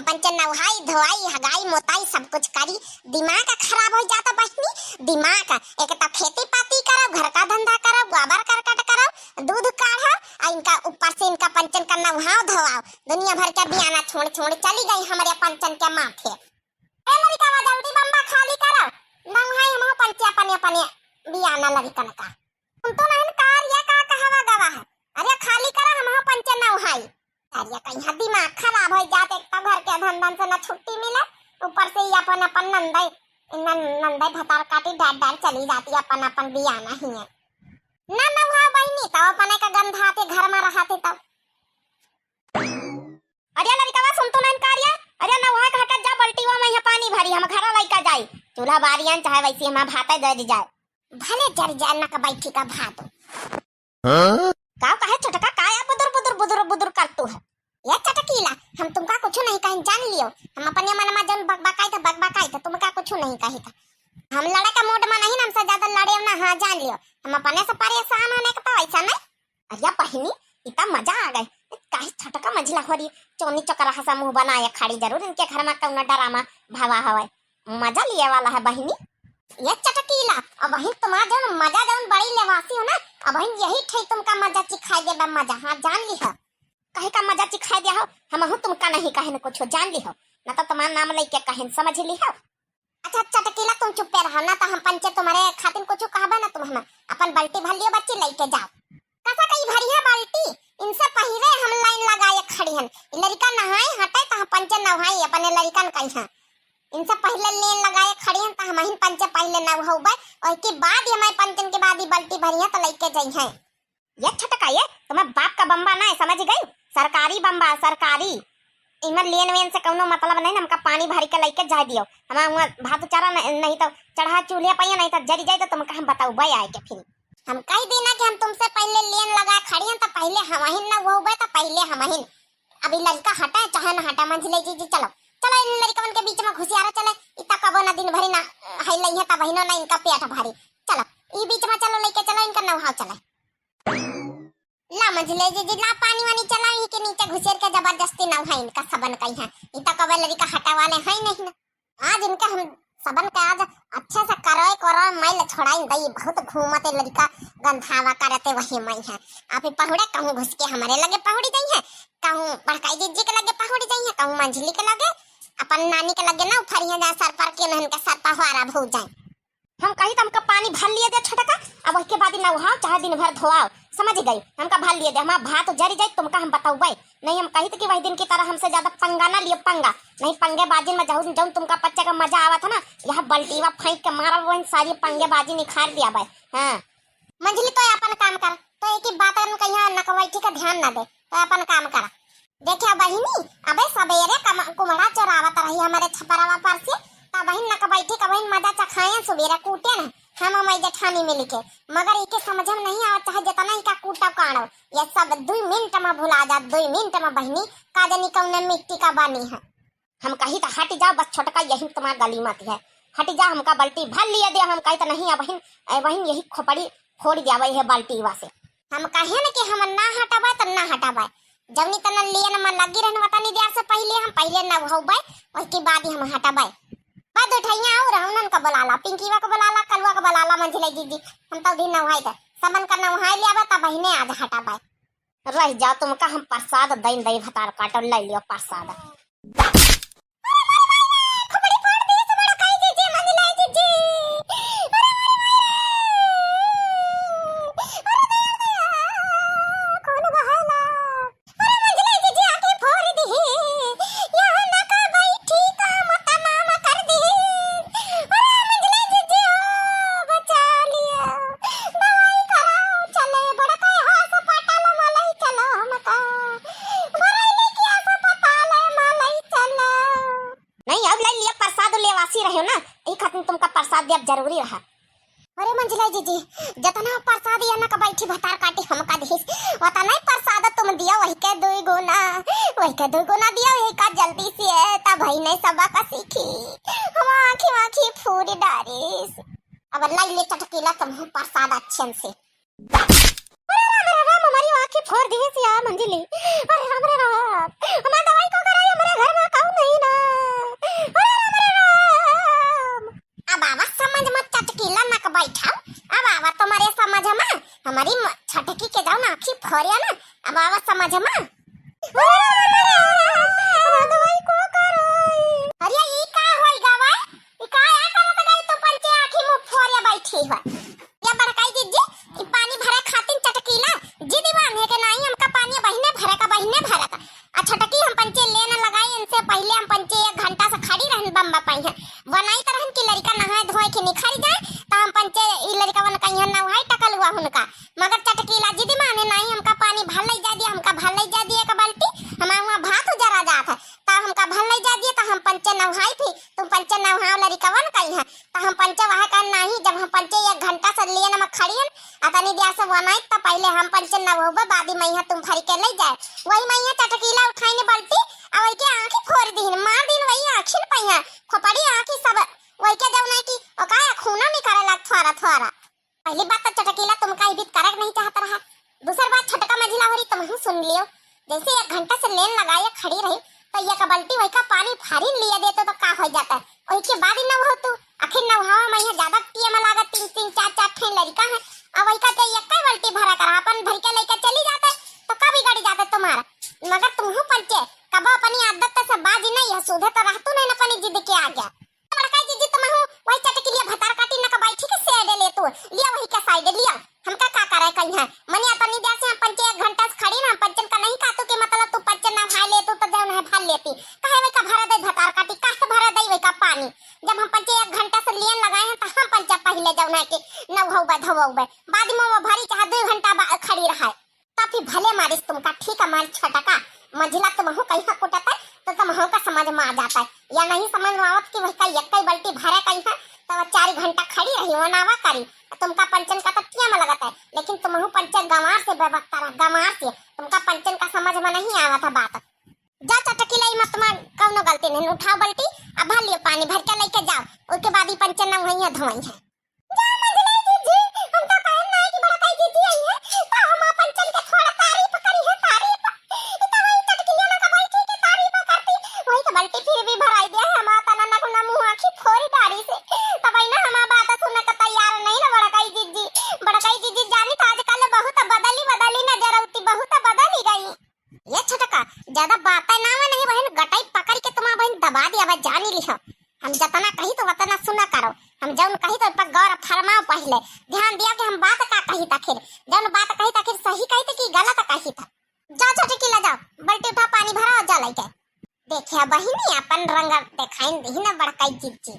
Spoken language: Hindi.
पंचन नहाई धोई हगाई मोताई सब कुछ करी, दिमाग खराब हो जाता बहनी। दिमाग एक तो खेती पाती करो, घर का धंधा करो, गोबर करकट करो, दूध काढ़ो, और इनका ऊपर से इनका पंचन का नहाओ धोआओ। दुनिया भर के बियाना छोड़ छोड़ चली गई हमारे पंचन के माथे। ए लड़का जल्दी बम्बा खाली करो, नहाई हम पंचे अपने अपने बियाना लड़कन का। तुम तो नहीं कार ये का कहवा गवा है। अरे खाली करो हम पंचे नहाई। अरे कहीं दिमाग खराब हो जाते, एक तो घर के धंधन से न छुट्टी मिले, ऊपर से अपन अपन नंदई भतार काटी डाट डाट चली जाती अपन अपन बियाना ही है। ना नहा बहनी तो अपने का गंधाते घर में रहते तब। अरे लड़का सुन तो नहीं कार्य। अरे नहा के हटत जा, बल्टीवा में यहाँ पानी भरी, हम घर लइका जाई, चूल्हा बारियान चाहे वैसे हम भाता जर जाए, भले जर जाए ना का बैठी का भात। का कहे छोटका काया बुदुर बुदुर बुदुर बुदुर करतू है। ये चटकीला हम तुमका कुछ नहीं कहीं जान लियो, हम अपने मन में जन बकबकाई था तुमका कुछ नहीं कही था। हम लड़े का मूड में नहीं, हमसे ज्यादा लड़े ना। हाँ जान लियो, हम अपने से परेशान होने का तो ऐसा नहीं। अरे बहनी इतना मजा आ गए, काहे छटका मंझिला हो रही चोनी चकरा हसा मुंह बनाए खड़ी, जरूर इनके घर में कौन डरामा भावा हवाए, मजा लिए वाला है बहनी। ये चटकीला अब बहन तुम्हारा जो मजा जौन बड़ी लेवासी हो ना, अब बहन यही ठई तुमका मजा चिखाई दे मजा। हाँ जान ली हो कहे का मजा चिखाई दिया हो, हम हूँ तुमका नहीं कहे न कुछ जान ली हो, ना तो तुम्हारा नाम लेके कहे समझ ली हो। अच्छा चटकीला तुम चुप रहो ना, तो हम पंचे तुम्हारे खातिर कुछ कहबा ना, तुम हम अपन बाल्टी भर लियो बच्चे लेके जाओ। कसा कई भरी है बाल्टी, इनसे पहले हम लाइन लगाए खड़ी हन, लड़का नहाए हटे तो हम पंचे नहाई अपने लड़कन कही हैं। इनसे पहले लेन लगाए खड़ी हन तो हम ही पंचे पहले नहाऊबे, और के बाद हमारे पंचन के बाद ही बाल्टी भरी है तो लेके जाई हैं। ये छटका ये तुम्हारे बाप का बम्बा ना है, समझ गई, सरकारी बम्बा सरकारी, इनमें लेन वेन से कोनो मतलब नहीं। हमका पानी भरी के लेके जा दियो, हम भात चारा नहीं तो चढ़ा चूल्हे पाइए, नहीं तो जरी जाए तो तुमका हम बताऊ भाई आए के फिर हम कह देना कि हम तुमसे पहले लेन लगा खड़ी हैं तो पहले हम ही न वो हुए तो पहले हम ही। अभी लड़का हटा है चाहे ना हटा मंझले जी चलो चलो इन लड़कन के बीच में घुसियारा चले, इतना कबो ना दिन भरी ना है लई है तब बहिनो ना इनका पेट भारी, चलो ई बीच में चलो लेके चलो इनका नहाओ चले। ला मंझले जी ला पानी वानी चला ही के नीचे घुसेर के जबरदस्ती नहाई इनका सबन कहीं है, इतना कबो लड़का हटा वाले है नहीं ना। आज इनका हम सबन का आज अच्छे से करो मैल छोड़ाई दई, बहुत घूमते लड़का गंधावा करते वही मैं है। आप पहुड़े कहूँ घुस के हमारे लगे पहुड़ी गई है, कहूँ बड़काई जीजी के लगे पहुड़ी गई है, कहूँ मंझली के लगे अपन नानी के लगे ना उफरी है, सर पर के नहन के सर पहारा भू जाए। हम कही तो हमका पानी भर लिए दे छोटका, अब उसके बाद नहाओ चाहे दिन भर धोआओ, समझ गई, हमका भर लिए दे, हमारा भात जरी जाए तुमका हम बताऊ भाई नहीं। हम कही तो कि वही दिन की तरह हमसे ज्यादा पंगा ना लिए, पंगा नहीं, पंगे बाजी में जाऊँ जाऊँ तुमका बच्चे का मजा आवा था ना, यहाँ बल्टीवा फेंक के मारा वही सारी पंगे बाजी निखार दिया भाई। हाँ मंझली तो अपन काम कर, तो एक ही बात कहीं नकवैठी का ध्यान ना दे, तो अपन काम कर। देखिए बहिनी अबे सवेरे कुमड़ा चोरावत रही हमारे छपरावा पर से, तब बहिन नकवैठी का बहिन मजा चखाए सवेरे कूटे ना हम जेठानी मिल के, मगर इके समझ में नहीं आवत चाहे जितना ही का कूटा काढ़ो, ये सब 2 मिनट में भुला जा, 2 मिनट में बहनी का जानी कौन मिट्टी का बानी है। हम कही तो हट जाओ बस छोटका, यही तुम्हारा गली मत है, हट जा, हमका बाल्टी भर लिए दे। हम कही तो नहीं है बहन, बहन यही खोपड़ी फोड़ दिया वही है बाल्टी से। हम कहे न कि हम ना हटाबा तो ना हटाबा, जवनी तना लेन में लगी रहने बतानी दिया से पहले हम पहले नहाऊबे, उसके बाद ही हम हटाबे। बाद उठाइया और रौनन का बुलाला, पिंकीवा को बुलाला, कलवा को बुलाला, मंझले जीजी हम तो दिन नहाई थे, सबन का नहाई लिया तब बहने आज हटाबे। रह जा तुमका हम प्रसाद दई दई भतार काटो ले लियो प्रसाद। जरूरी रहा। अरे मंझला जीजी जतना प्रसाद या ना का बैठी भतार काटी हमका दिस वता नहीं प्रसाद तुम दिया वही के 2 गुना दिया, वही का जल्दी से ता भाई ने सबक सीखी, हम आंखी फूरी डारिस। अब लाई ले चटकीला तुम प्रसाद अच्छे से। अरे राम हमारी आंखें फोड़ दी से यार मंझली, अरे राम हमारा दवाई को कराई हमारे घर में काऊ नहीं हमारी छटकी के जाओ ना आखी फोरिया ना अब आवा समझ में। अरे ये का होई गावा ये का या करत गई तो पंचे आखी मुंह फोरिया बैठी है या बड़काई दीजिए ई पानी भरे खातिर चटकीला जिदी बांधे के नहीं हमका पानी बहिने भरे का आ छटकी हम पंचे लेने लगाई इनसे पहले हम पंचे 1 घंटा से खड़ी रहन बम्बा पाई है बनाई तरहन की लड़का नहाए धोए के निखरी जाए तो हम पंचे ई लड़का वन कहीं नहाई टकल हुआ हुनका मगर चटकीला जिदी माने नहीं हमका पानी भर ले जा दिया हमका भर ले जा दिया एक बाल्टी हमारा वहां भात जरा जात है ता हमका भर ले जा दिए तो हम पंचे नहाई थी तुम पंचे नहाओ लड़का वन कहीं है तो हम पंचे वहां का नहीं जब हम पंचे 1 घंटा से लिए न खड़ी हन अतनी दिया से बनाई तो पहले हम पंचे नहाओबा बादी मैया तुम भरी के ले जाए वही मैया चटकीला उठाईने बाल्टी और के आंखी फोड़ दीन मार दिन वही आंखी पहिया खोपड़ी आंखी सब वही के जाऊ नहीं की ओ का खूना निकाले लग थोड़ा थोड़ा पहली बात तो चटकीला तुम का इबित करक नहीं चाहता रहा दूसरी बात छटका मझिला होरी तुम ही सुन लियो जैसे 1 घंटा से लेन लगाए खड़ी रही तो ये का बाल्टी वही का पानी फारी लिया देते तो का हो जाता है वही के बाद ही न हो तू आखिर न हवा मैं ज्यादा पिए में लागत 3 4 ठे लड़का है अब वही का ते एक ही बाल्टी भरा कर अपन भर के लेके चली जाता है तो कभी गाड़ी जाता तुम्हारा मगर तुम ही पंचे कब अपनी आदत से बाजी नहीं है सुधे तो रहतू नहीं अपनी जिद के आ गया बड़का जी तुम हो वही चटकी लिया भतार काटी न का बैठी के से ले तू लिया वही का साइड लिया हमका का करे कहीं है मनी अपनी देश से पंचे 1 घंटा से खड़ी ना पंचन का नहीं काटू के मतलब तू पंचन ना खा ले तू तो जौन है फल लेती काहे वे का भरा दे भतार काटी काहे भरा दे वे का पानी जब हम पंचे 1 घंटा से लेन लगाए हैं तो हम पंचा पहले जौन है के न होबे धोबे बाद में वो भरी चाहे 2 घंटा खड़ी रहा काफी भले मारिस तुमका ठीक है मार छटका मंझिला तुम हो कहीं कुटता तो तुम हो का समझ में आ जाता है या नहीं समझ में आवत कि वही का एक ही बाल्टी भरे कहीं है तो 4 घंटा खड़ी रही वो नावा करी तुमका पंचन का तकिया में लगता है लेकिन तुम हो पंचन गंवार से व्यवस्था रहा गंवार से तुमका पंचन का समझ में नहीं आवा था बात जा चटकी लाई मत में कौनो गलती नहीं उठाओ बाल्टी अब भर लियो पानी भर के लेके जाओ उसके बाद ही पंचन ना वहीं धोई है जा मंझिला जी हम तो कहन नहीं कि बड़ा काई दीदी आई है तो हम पंचन के थोड़ा तारीफ करी है तारीफ तो वही चटकी ना का बैठी के तारीफ करती वही का बाल्टी फिर भी भराई दिया है हमारा तना ना को ना मुंह आंखी फोड़ी डारी से तब ना हमारा बात सुनने का तैयार नहीं ना बड़ा काई दीदी जानी था आजकल बहुत बदली नजर आती बहुत बदल ही गई ये छटका ज्यादा बातें ना में नहीं बहन गटाई पकड़ के तुम्हारा बहन दबा दिया बस जानी लिहो हम जतना कही तो वतना सुना करो हम जौन कही तो पर गौर फरमाओ पहले ध्यान दिया कि हम बात का कही था फिर जौन बात कही था फिर सही कही थी कि गलत कही था जा छटकी ला जाओ बाल्टी उठा पानी भरा और जा लेके देखिए बहिनी अपन रंग दिखाई दी ना बड़काई चीज